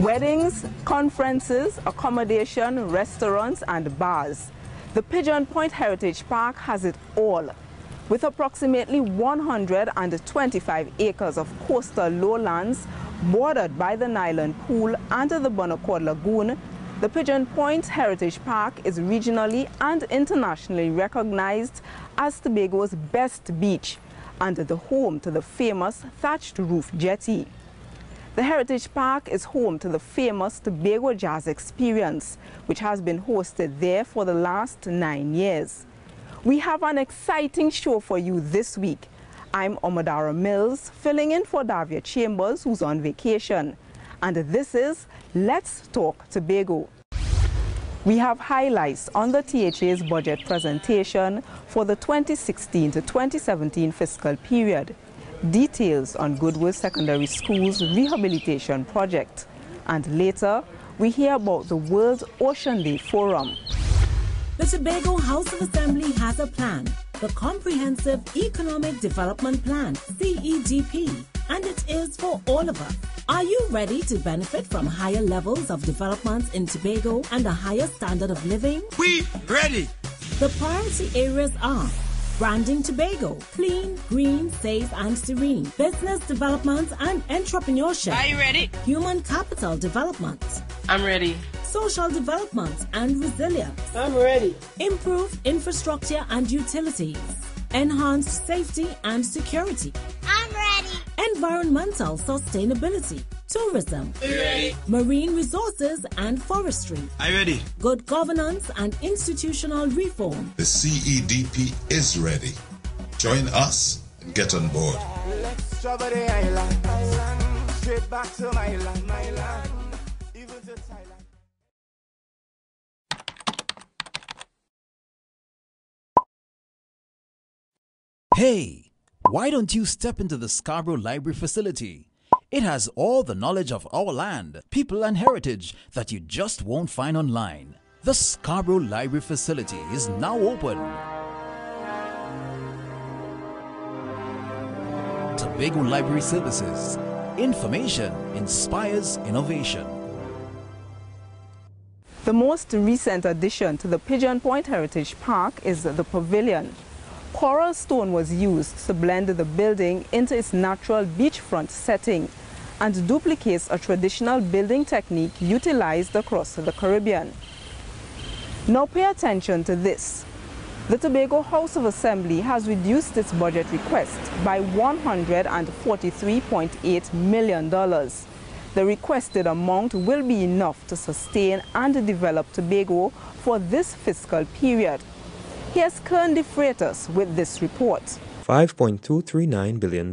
Weddings, conferences, accommodation, restaurants and bars. The Pigeon Point Heritage Park has it all. With approximately 125 acres of coastal lowlands bordered by the Nyland Pool and the Bonaccord Lagoon, the Pigeon Point Heritage Park is regionally and internationally recognized as Tobago's best beach and the home to the famous thatched roof jetty. The Heritage Park is home to the famous Tobago Jazz Experience, which has been hosted there for the last 9 years. We have an exciting show for you this week. I'm Omadara Mills, filling in for Davia Chambers, who's on vacation. And this is Let's Talk Tobago. We have highlights on the THA's budget presentation for the 2016 to 2017 fiscal period, details on Goodwood Secondary School's rehabilitation project, and later we hear about the World Ocean Day Forum. The Tobago House of Assembly has a plan, the Comprehensive Economic Development Plan, CEDP, and it is for all of us. Are you ready to benefit from higher levels of development in Tobago and a higher standard of living? We ready! The priority areas are branding Tobago, clean, green, safe and serene, business development and entrepreneurship. Are you ready? Human capital development. I'm ready. Social development and resilience. I'm ready. Improved infrastructure and utilities. Enhanced safety and security. I'm ready. Environmental sustainability. Tourism. Are you ready? Marine resources and forestry. Are you ready? Good governance and institutional reform. The CEDP is ready. Join us and get on board. Let's travel the island, straight back to my land, even to Thailand. Hey, why don't you step into the Scarborough Library facility? It has all the knowledge of our land, people and heritage that you just won't find online. The Scarborough Library facility is now open. Tobago Library Services. Information inspires innovation. The most recent addition to the Pigeon Point Heritage Park is the pavilion. Coral stone was used to blend the building into its natural beachfront setting and duplicates a traditional building technique utilized across the Caribbean. Now pay attention to this. The Tobago House of Assembly has reduced its budget request by $143.8 million. The requested amount will be enough to sustain and develop Tobago for this fiscal period. Here's Kern De Freitas with this report. $5.239 billion.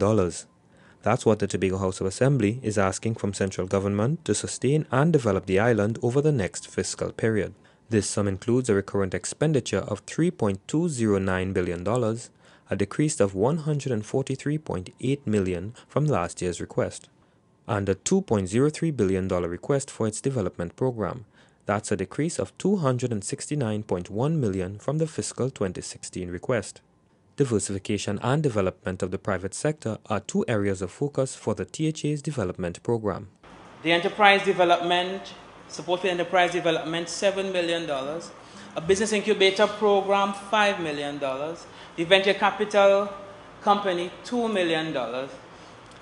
That's what the Tobago House of Assembly is asking from central government to sustain and develop the island over the next fiscal period. This sum includes a recurrent expenditure of $3.209 billion, a decrease of $143.8 million from last year's request, and a $2.03 billion request for its development program. That's a decrease of $269.1 million from the fiscal 2016 request. Diversification and development of the private sector are two areas of focus for the THA's development program. The enterprise development, support for enterprise development, $7 million. A business incubator program, $5 million. The venture capital company, $2 million. And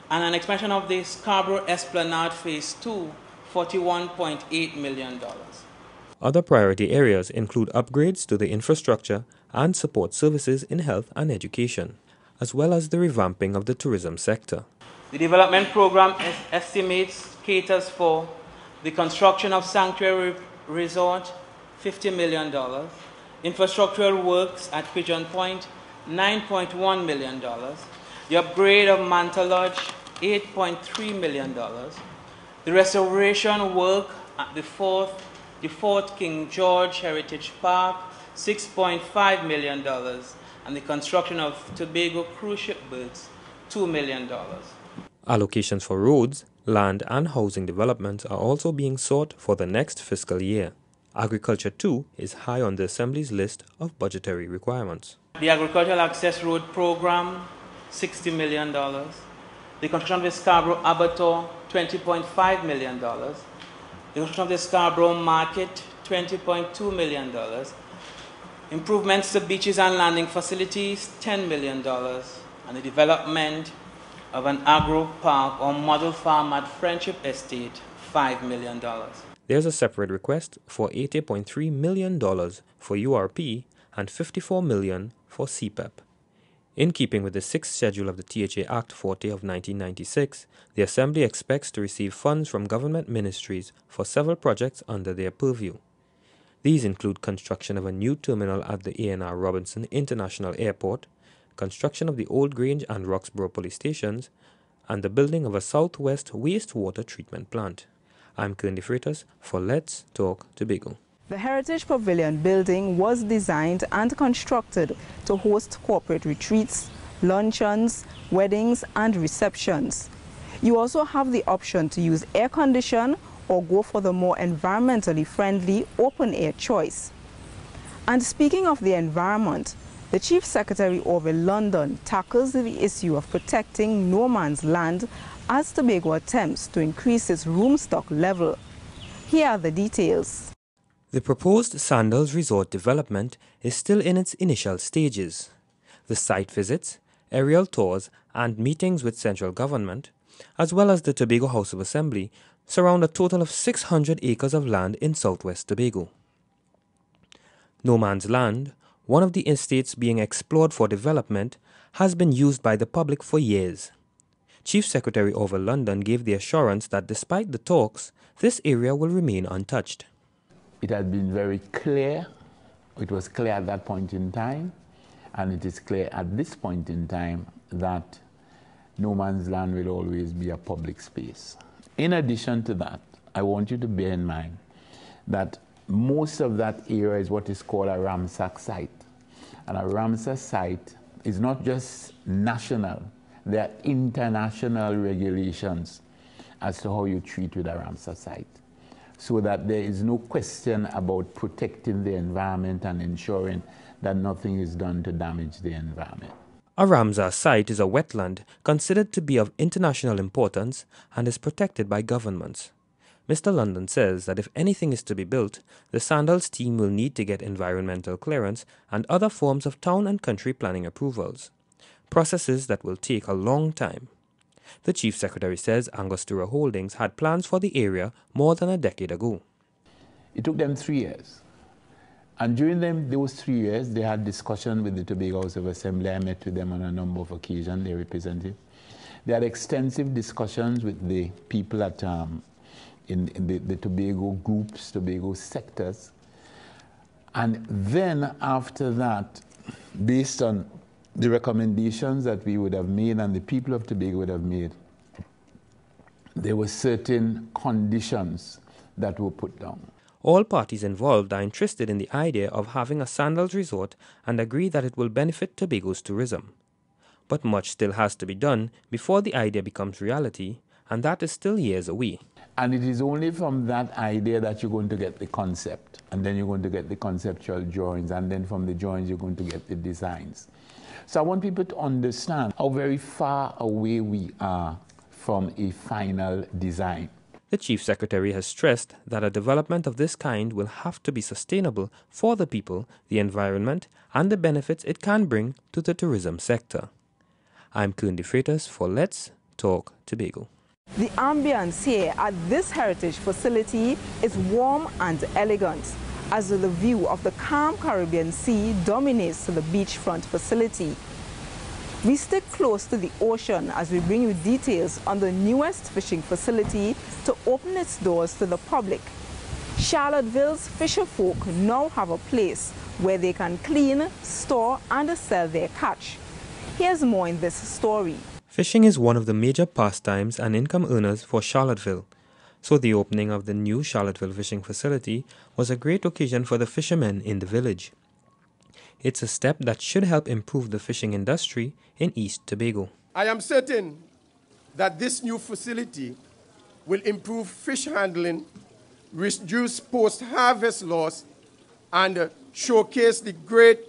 an expansion of the Scarborough Esplanade Phase 2, $41.8 million. Other priority areas include upgrades to the infrastructure and support services in health and education, as well as the revamping of the tourism sector. The development program caters for the construction of Sanctuary Resort, $50 million. Infrastructural works at Pigeon Point, $9.1 million. The upgrade of Manta Lodge, $8.3 million. The restoration work at the Fort King George Heritage Park, $6.5 million, and the construction of Tobago cruise ship berths, $2 million. Allocations for roads, land and housing developments are also being sought for the next fiscal year. Agriculture too is high on the Assembly's list of budgetary requirements. The Agricultural Access Road Program, $60 million. The construction of the Scarborough Abattoir, $20.5 million. The construction of the Scarborough Market, $20.2 million. Improvements to beaches and landing facilities, $10 million. And the development of an agro park or model farm at Friendship Estate, $5 million. There's a separate request for $80.3 million for URP and $54 million for CPEP. In keeping with the 6th schedule of the THA Act 40 of 1996, the Assembly expects to receive funds from government ministries for several projects under their purview. These include construction of a new terminal at the A&R Robinson International Airport, construction of the Old Grange and Roxborough police stations, and the building of a Southwest wastewater treatment plant. I'm Kearney Freitas for Let's Talk Tobago. The Heritage Pavilion building was designed and constructed to host corporate retreats, luncheons, weddings and receptions. You also have the option to use air condition or go for the more environmentally friendly open-air choice. And speaking of the environment, the Chief Secretary Orville London tackles the issue of protecting no man's land as Tobago attempts to increase its room stock level. Here are the details. The proposed Sandals Resort development is still in its initial stages. The site visits, aerial tours and meetings with central government, as well as the Tobago House of Assembly, surround a total of 600 acres of land in southwest Tobago. No Man's Land, one of the estates being explored for development, has been used by the public for years. Chief Secretary Orville London gave the assurance that despite the talks, this area will remain untouched. It had been very clear, it was clear at that point in time, and it is clear at this point in time that no man's land will always be a public space. In addition to that, I want you to bear in mind that most of that area is what is called a Ramsar site. And a Ramsar site is not just national, there are international regulations as to how you treat with a Ramsar site, so that there is no question about protecting the environment and ensuring that nothing is done to damage the environment. A Ramsar site is a wetland considered to be of international importance and is protected by governments. Mr. London says that if anything is to be built, the Sandals team will need to get environmental clearance and other forms of town and country planning approvals, processes that will take a long time. The Chief Secretary says Angostura Holdings had plans for the area more than a decade ago. It took them 3 years. And during those 3 years, they had discussion with the Tobago House of Assembly. I met with them on a number of occasions, their representative. They had extensive discussions with the people at in the Tobago groups, Tobago sectors. And then after that, based on the recommendations that we would have made and the people of Tobago would have made, there were certain conditions that were put down. All parties involved are interested in the idea of having a Sandals resort and agree that it will benefit Tobago's tourism. But much still has to be done before the idea becomes reality, and that is still years away. And it is only from that idea that you're going to get the concept, and then you're going to get the conceptual drawings, and then from the drawings you're going to get the designs. So I want people to understand how very far away we are from a final design. The Chief Secretary has stressed that a development of this kind will have to be sustainable for the people, the environment, and the benefits it can bring to the tourism sector. I'm Kearney Freitas for Let's Talk Tobago. The ambience here at this heritage facility is warm and elegant, as the view of the calm Caribbean Sea dominates the beachfront facility. We stick close to the ocean as we bring you details on the newest fishing facility to open its doors to the public. Charlottesville's fisherfolk now have a place where they can clean, store and sell their catch. Here's more in this story. Fishing is one of the major pastimes and income earners for Charlottesville, so the opening of the new Charlottesville fishing facility was a great occasion for the fishermen in the village. It's a step that should help improve the fishing industry in East Tobago. I am certain that this new facility will improve fish handling, reduce post-harvest loss, and showcase the great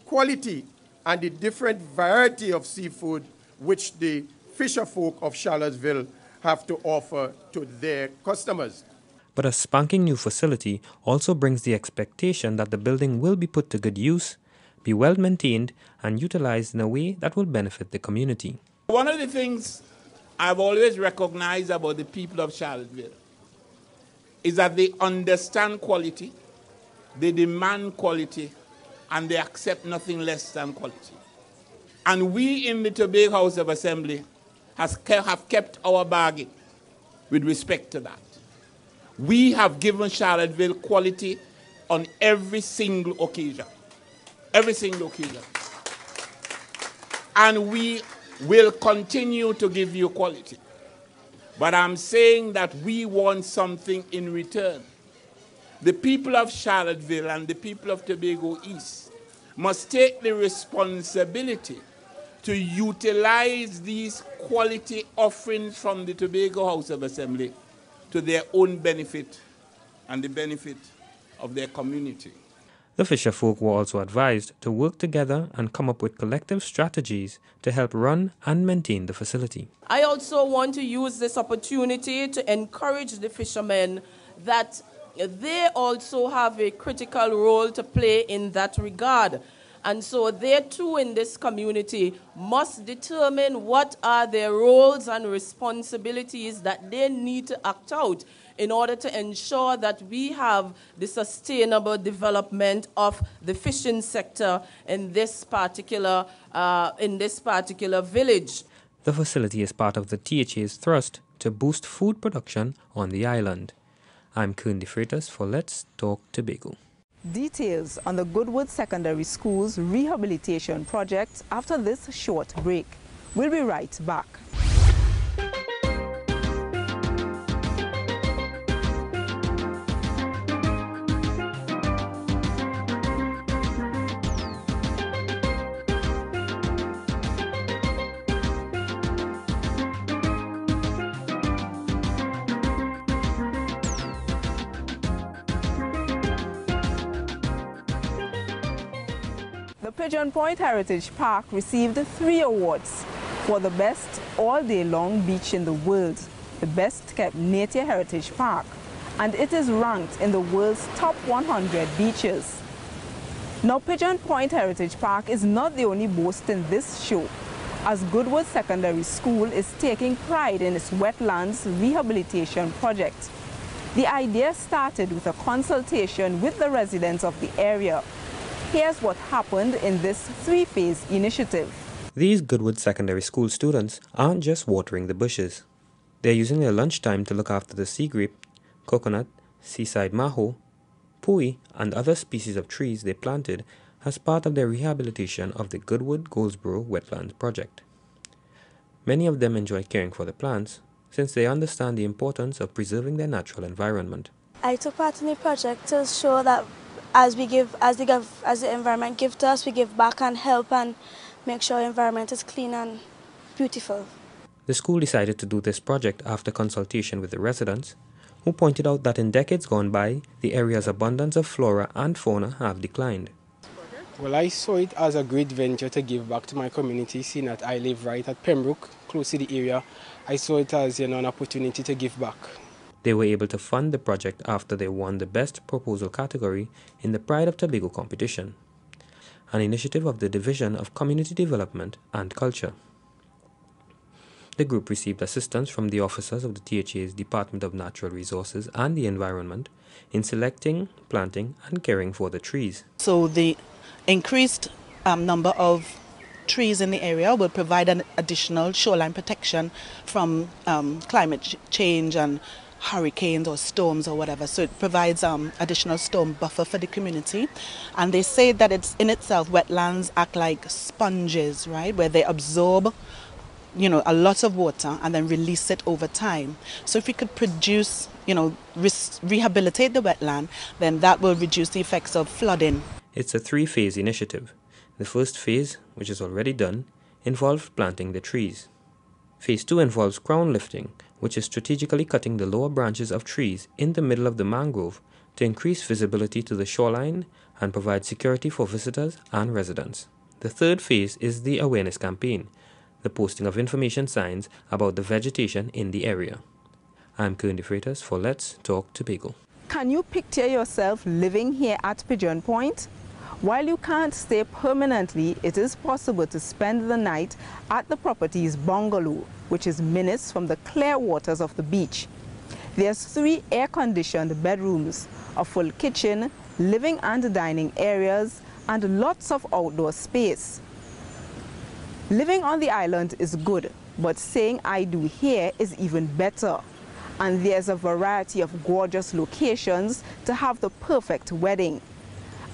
quality and the different variety of seafood which the fisher folk of Charlottesville have to offer to their customers. But a spanking new facility also brings the expectation that the building will be put to good use, be well maintained, and utilized in a way that will benefit the community. One of the things I've always recognized about the people of Charlottesville is that they understand quality, they demand quality, and they accept nothing less than quality. And we in the Tobago House of Assembly have kept our bargain with respect to that. We have given Charlottesville quality on every single occasion. Every single occasion. And we will continue to give you quality. But I'm saying that we want something in return. The people of Charlottesville and the people of Tobago East must take the responsibility to utilize these quality offerings from the Tobago House of Assembly to their own benefit and the benefit of their community. The fisherfolk were also advised to work together and come up with collective strategies to help run and maintain the facility. I also want to use this opportunity to encourage the fishermen that they also have a critical role to play in that regard. And so they too in this community must determine what are their roles and responsibilities that they need to act out in order to ensure that we have the sustainable development of the fishing sector in this particular village. The facility is part of the THA's thrust to boost food production on the island. I'm Kern De Freitas for Let's Talk Tobago. Details on the Goodwood Secondary School's rehabilitation project after this short break. We'll be right back. The Pigeon Point Heritage Park received 3 awards for the best all-day-long beach in the world, the best kept nature heritage park, and it is ranked in the world's top 100 beaches. Now, Pigeon Point Heritage Park is not the only boast in this show, as Goodwood Secondary School is taking pride in its wetlands rehabilitation project. The idea started with a consultation with the residents of the area. Here's what happened in this 3-phase initiative. These Goodwood Secondary School students aren't just watering the bushes. They're using their lunchtime to look after the sea grape, coconut, seaside maho, pui, and other species of trees they planted as part of their rehabilitation of the Goodwood-Goldsboro Wetlands project. Many of them enjoy caring for the plants since they understand the importance of preserving their natural environment. I took part in the project to show that as the environment gives to us, we give back and help and make sure the environment is clean and beautiful. The school decided to do this project after consultation with the residents, who pointed out that in decades gone by, the area's abundance of flora and fauna have declined. Well, I saw it as a great venture to give back to my community, seeing that I live right at Pembroke, close to the area. I saw it as an opportunity to give back. They were able to fund the project after they won the Best Proposal category in the Pride of Tobago competition, an initiative of the Division of Community Development and Culture. The group received assistance from the officers of the THA's Department of Natural Resources and the Environment in selecting, planting, and caring for the trees. So the increased number of trees in the area will provide an additional shoreline protection from climate change and hurricanes or storms or whatever. So it provides additional storm buffer for the community. And they say that it's in itself, wetlands act like sponges, right, where they absorb a lot of water and then release it over time. So if we could produce, rehabilitate the wetland, then that will reduce the effects of flooding. It's a 3-phase initiative. The first phase, which is already done, involved planting the trees. Phase 2 involves crown lifting, which is strategically cutting the lower branches of trees in the middle of the mangrove to increase visibility to the shoreline and provide security for visitors and residents. The third phase is the awareness campaign, the posting of information signs about the vegetation in the area. I'm Kearney Freitas for Let's Talk Tobago. Can you picture yourself living here at Pigeon Point? While you can't stay permanently, it is possible to spend the night at the property's bungalow, which is minutes from the clear waters of the beach. There's 3 air-conditioned bedrooms, a full kitchen, living and dining areas, and lots of outdoor space. Living on the island is good, but saying I do here is even better. And there's a variety of gorgeous locations to have the perfect wedding.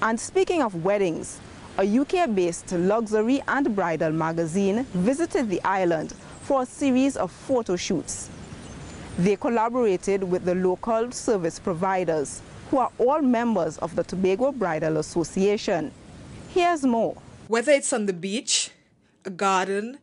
And speaking of weddings, a UK-based luxury and bridal magazine visited the island for a series of photo shoots. They collaborated with the local service providers, who are all members of the Tobago Bridal Association. Here's more. Whether it's on the beach, a garden,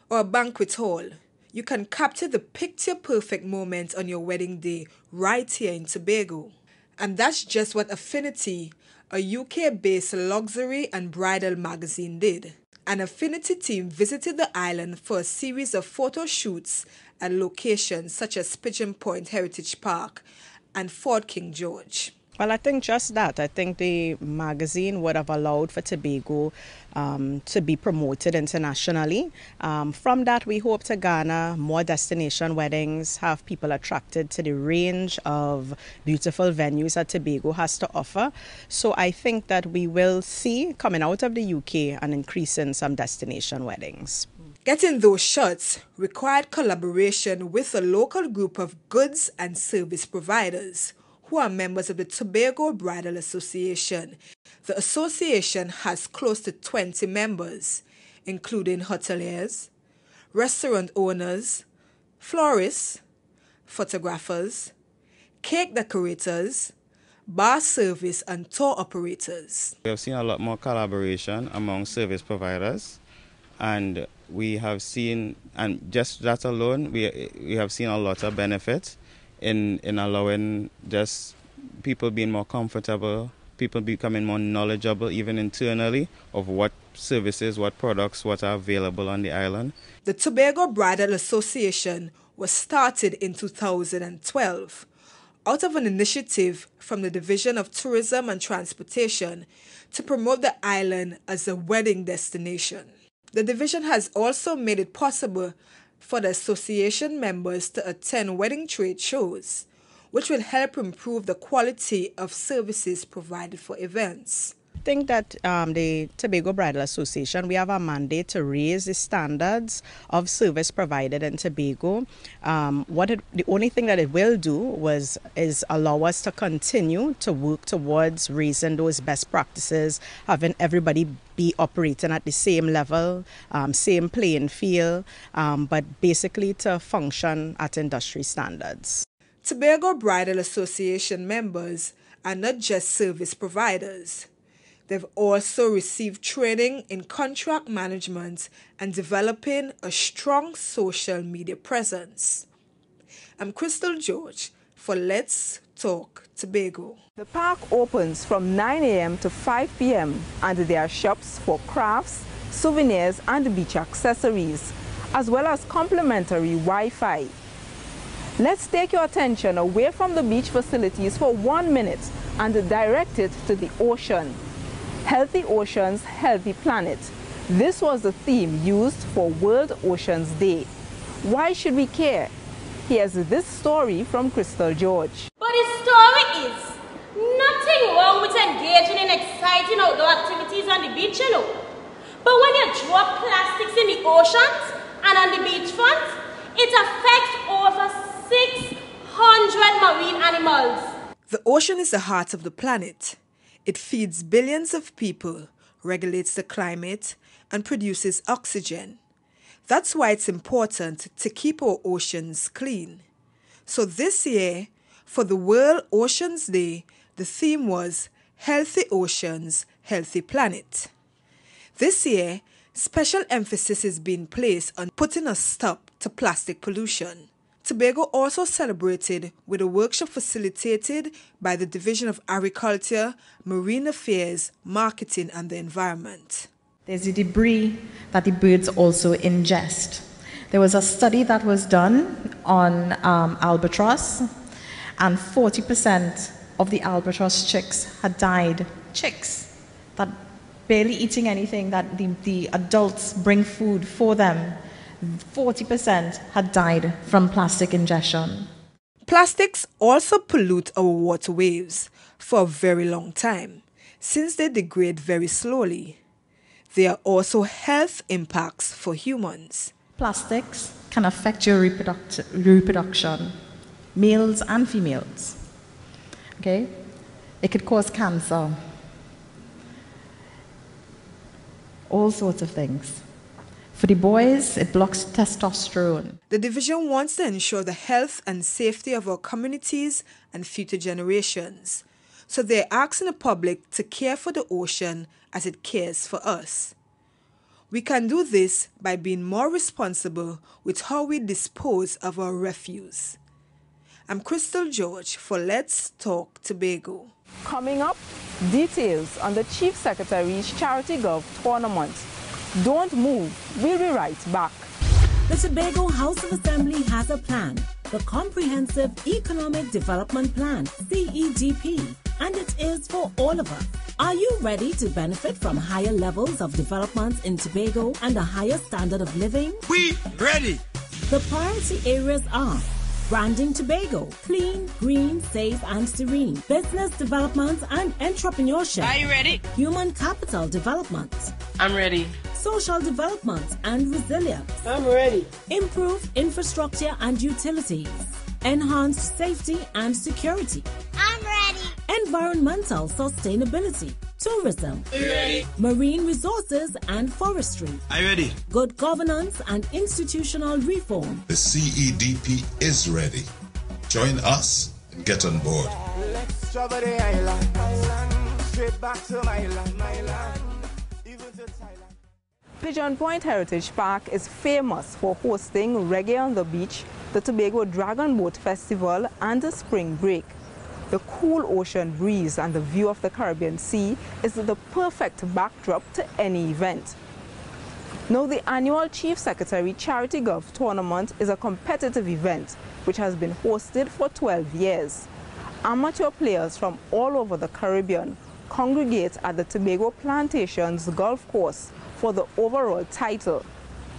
or a banquet hall, you can capture the picture-perfect moment on your wedding day right here in Tobago. And that's just what Affinity, a UK-based luxury and bridal magazine, did. An Affinity team visited the island for a series of photo shoots at locations such as Pigeon Point Heritage Park and Fort King George. Well, I think just that. I think the magazine would have allowed for Tobago to be promoted internationally. From that, we hope to garner more destination weddings, have people attracted to the range of beautiful venues that Tobago has to offer. So I think that we will see, coming out of the UK, an increase in some destination weddings. Getting those shots required collaboration with a local group of goods and service providers who are members of the Tobago Bridal Association. The association has close to 20 members, including hoteliers, restaurant owners, florists, photographers, cake decorators, bar service and tour operators. We have seen a lot more collaboration among service providers, and we have seen, and just that alone, we have seen a lot of benefits in allowing just people being more comfortable, people becoming more knowledgeable even internally of what services, what products, what are available on the island. The Tobago Bridal Association was started in 2012 out of an initiative from the Division of Tourism and Transportation to promote the island as a wedding destination. The division has also made it possible for the association members to attend wedding trade shows, which will help improve the quality of services provided for events. I think that the Tobago Bridal Association, we have a mandate to raise the standards of service provided in Tobago. The only thing that it will do is allow us to continue to work towards raising those best practices, having everybody be operating at the same level, same playing field, but basically to function at industry standards. Tobago Bridal Association members are not just service providers. They've also received training in contract management and developing a strong social media presence. I'm Crystal George for Let's Talk Tobago. The park opens from 9 a.m. to 5 p.m. and there are shops for crafts, souvenirs and beach accessories, as well as complimentary Wi-Fi. Let's take your attention away from the beach facilities for 1 minute and direct it to the ocean. Healthy Oceans, Healthy Planet. This was the theme used for World Oceans Day. Why should we care? Here's this story from Crystal George. But the story is nothing wrong with engaging in exciting outdoor activities on the beach, you know. But when you drop plastics in the oceans and on the beachfront, it affects over 600 marine animals. The ocean is the heart of the planet. It feeds billions of people, regulates the climate, and produces oxygen. That's why it's important to keep our oceans clean. So this year, for the World Oceans Day, the theme was Healthy Oceans, Healthy Planet. This year, special emphasis is being placed on putting a stop to plastic pollution. Tobago also celebrated with a workshop facilitated by the Division of Agriculture, Marine Affairs, Marketing and the Environment. There's the debris that the birds also ingest. There was a study that was done on albatross, and 40% of the albatross chicks had died. Chicks that barely eating anything, that the adults bring food for them, 40% had died from plastic ingestion. Plastics also pollute our waterways for a very long time, since they degrade very slowly. There are also health impacts for humans. Plastics can affect your reproduction, males and females. Okay? It could cause cancer, all sorts of things. For the boys, it blocks testosterone. The division wants to ensure the health and safety of our communities and future generations. So they're asking the public to care for the ocean as it cares for us. We can do this by being more responsible with how we dispose of our refuse. I'm Crystal George for Let's Talk Tobago. Coming up, details on the Chief Secretary's Charity Golf Tournament. Don't move, we'll be right back. The Tobago House of Assembly has a plan, the Comprehensive Economic Development Plan, CEDP, and it is for all of us. Are you ready to benefit from higher levels of development in Tobago and a higher standard of living? We ready! The priority areas are branding Tobago, clean, green, safe and serene, business development and entrepreneurship. Are you ready? Human capital development. I'm ready. Social development and resilience. I'm ready. Improved infrastructure and utilities. Enhanced safety and security. I'm ready. Environmental sustainability. Tourism. Are you ready? Marine resources and forestry. Are you ready? Good governance and institutional reform. The CEDP is ready. Join us and get on board. Let's travel the island, straight back to my land, even to Thailand. Pigeon Point Heritage Park is famous for hosting Reggae on the Beach, the Tobago Dragon Boat Festival, and the Spring Break. The cool ocean breeze and the view of the Caribbean Sea is the perfect backdrop to any event. Now, the annual Chief Secretary Charity Golf Tournament is a competitive event which has been hosted for 12 years. Amateur players from all over the Caribbean congregate at the Tobago Plantations Golf Course for the overall title.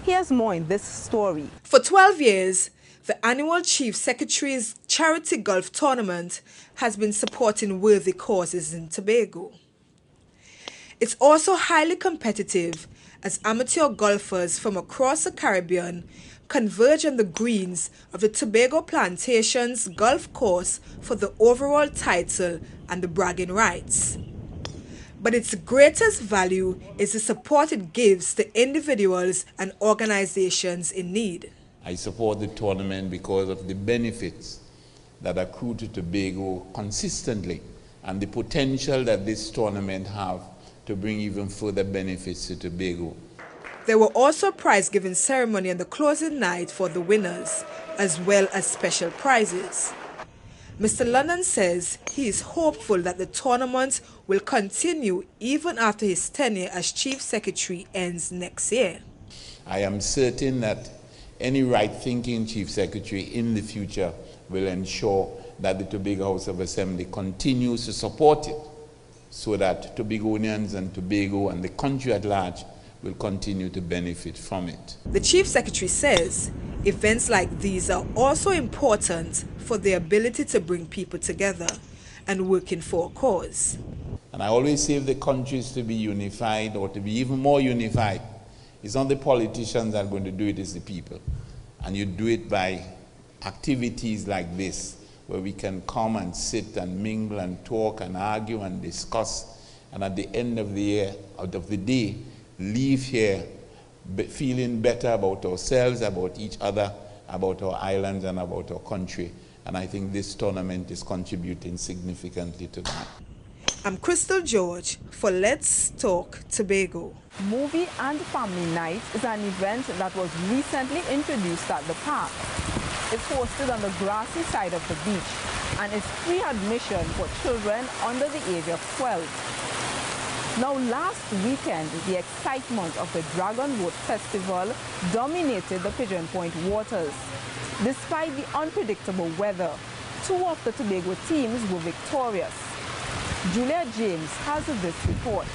Here's more in this story. For 12 years, the annual Chief Secretary's Charity Golf Tournament has been supporting worthy causes in Tobago. It's also highly competitive as amateur golfers from across the Caribbean converge on the greens of the Tobago Plantations Golf Course for the overall title and the bragging rights. But its greatest value is the support it gives to individuals and organizations in need. I support the tournament because of the benefits that accrue to Tobago consistently and the potential that this tournament have to bring even further benefits to Tobago. There were also a prize-giving ceremony on the closing night for the winners, as well as special prizes. Mr. London says he is hopeful that the tournament will continue even after his tenure as Chief Secretary ends next year. I am certain that any right-thinking Chief Secretary in the future will ensure that the Tobago House of Assembly continues to support it so that Tobagonians and Tobago and the country at large will continue to benefit from it. The Chief Secretary says events like these are also important for the ability to bring people together and working for a cause. And I always say if the country is to be unified or to be even more unified, it's not the politicians that are going to do it, it's the people. And you do it by activities like this, where we can come and sit and mingle and talk and argue and discuss, and at the end of the year, out of the day, leave here feeling better about ourselves, about each other, about our islands and about our country. And I think this tournament is contributing significantly to that. I'm Crystal George for Let's Talk Tobago. Movie and Family Night is an event that was recently introduced at the park. It's hosted on the grassy side of the beach and is free admission for children under the age of 12. Now, last weekend, the excitement of the Dragon Boat Festival dominated the Pigeon Point waters. Despite the unpredictable weather, 2 of the Tobago teams were victorious. Julia James has this report.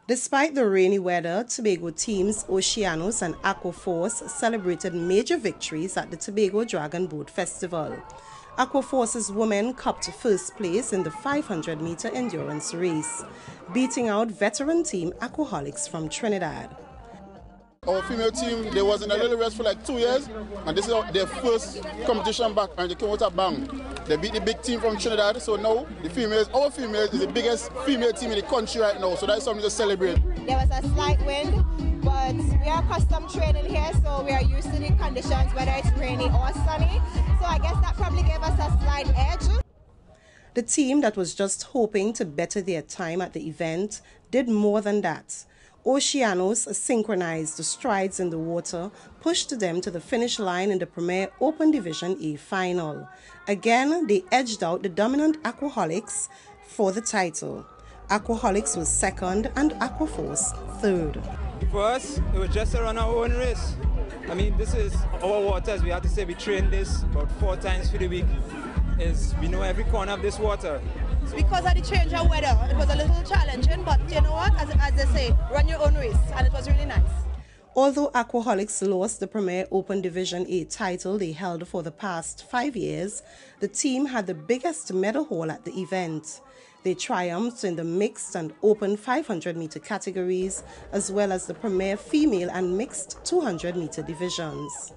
Despite the rainy weather, Tobago teams Oceanos and Aquaforce celebrated major victories at the Tobago Dragon Boat Festival. Aquaforce's women cupped first place in the 500-meter endurance race, beating out veteran team Aquaholics from Trinidad. Our female team, they was in a little rest for like 2 years, and this is their first competition back, and they came out a bang. They beat the big team from Trinidad, so now the females, our females is the biggest female team in the country right now, so that's something to celebrate. There was a slight wind, but we are accustomed training here, so we are used to the conditions, whether it's rainy or sunny, so I guess that probably gave us a slight edge. The team that was just hoping to better their time at the event did more than that. Oceanos synchronized the strides in the water, pushed them to the finish line in the Premier Open Division A final. Again, they edged out the dominant Aquaholics for the title. Aquaholics was second and Aquaforce third. For us, it was just to run our own race. I mean, this is our waters. We have to say we train this about 4 times for the week. We know every corner of this water. Because of the change of weather, it was a little challenging, but you know what, as they say, run your own race, and it was really nice. Although Aquaholics lost the Premier Open Division A title they held for the past 5 years, the team had the biggest medal haul at the event. They triumphed in the mixed and open 500-meter categories, as well as the Premier Female and mixed 200-meter divisions.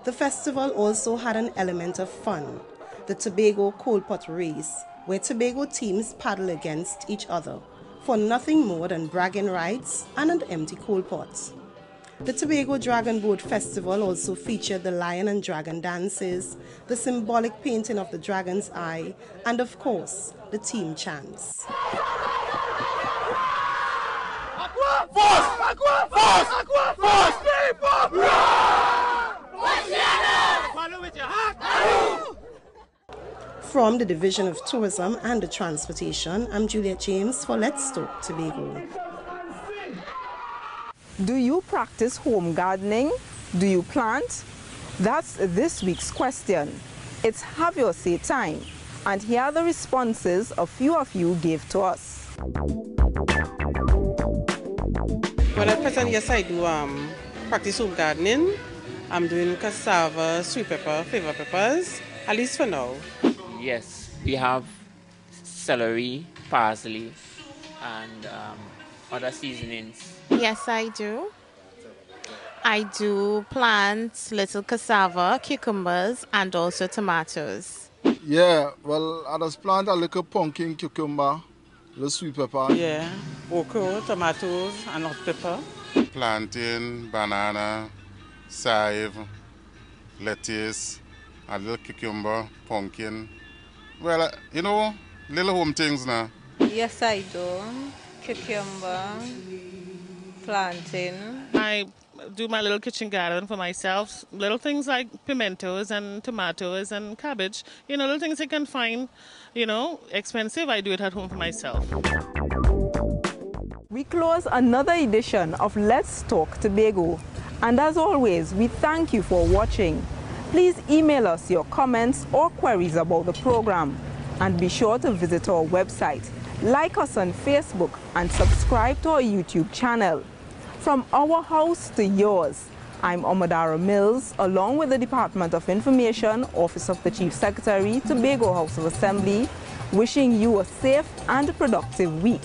The festival also had an element of fun, the Tobago Coal Pot Race, where Tobago teams paddle against each other for nothing more than bragging rights and an empty coal pot. The Tobago Dragon Boat Festival also featured the lion and dragon dances, the symbolic painting of the dragon's eye, and of course, the team chants. From the Division of Tourism and Transportation, I'm Juliet James for Let's Talk Tobago. Do you practice home gardening? Do you plant? That's this week's question. It's Have Your Say time. And here are the responses a few of you gave to us. Well, at present, yes, I do practice home gardening. I'm doing cassava, sweet pepper, flavor peppers, at least for now. Yes, we have celery, parsley, and other seasonings. Yes, I do. I do plant little cassava, cucumbers, and also tomatoes. Yeah, well, I just plant a little pumpkin, cucumber, little sweet pepper. Yeah, okra, tomatoes, and hot pepper. Plantain, banana, chive, lettuce, a little cucumber, pumpkin. Well, you know, little home things now. Yes, I do. Cucumber, plantain. I do my little kitchen garden for myself. Little things like pimentos and tomatoes and cabbage. You know, little things I can find, you know, expensive. I do it at home for myself. We close another edition of Let's Talk Tobago. And as always, we thank you for watching. Please email us your comments or queries about the program. And be sure to visit our website, like us on Facebook, and subscribe to our YouTube channel. From our house to yours, I'm Omadara Mills, along with the Department of Information, Office of the Chief Secretary, Tobago House of Assembly, wishing you a safe and productive week.